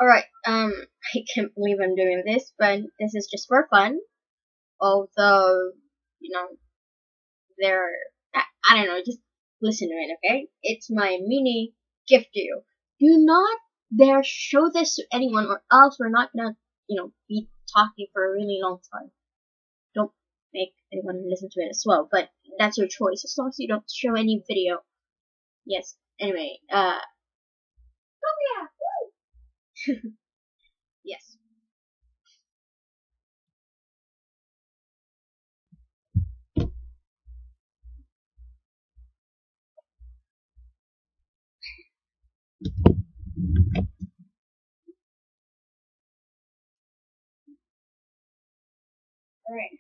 Alright, I can't believe I'm doing this, but this is just for fun. Although, you know, they're, I don't know, just listen to it, okay? It's my mini gift to you. Do not dare show this to anyone or else we're not gonna, be talking for a really long time. Don't make anyone listen to it as well, but that's your choice, as long as you don't show any video. Yes, anyway, oh yeah, yes. Alright.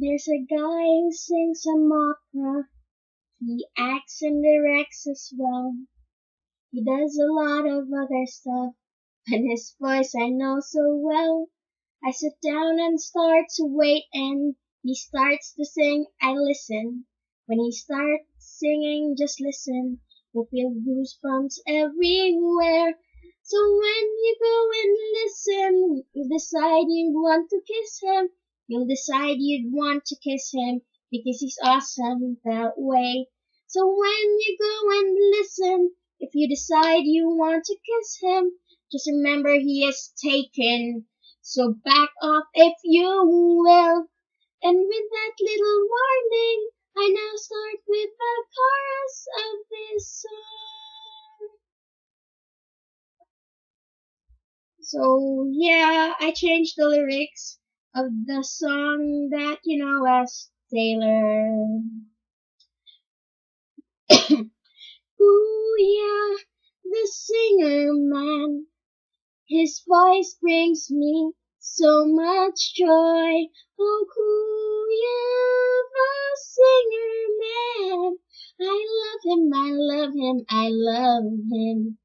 There's a guy who sings some opera. He acts and directs as well. He does a lot of other stuff, and his voice I know so well. I sit down and start to wait, and he starts to sing. I listen. When he starts singing, just listen. You'll feel goosebumps everywhere. So when you go and listen, you decide you want to kiss him. You'll decide you'd want to kiss him because he's awesome that way. So when you go and listen, if you decide you want to kiss him, just remember he is taken. So back off if you will. And with that little warning, I now start with the chorus of this song. So yeah, I changed the lyrics of the song that you know as Taylor. Ooh yeah, the singer man. His voice brings me so much joy. Oh, Kuya, the singer man. I love him, I love him, I love him.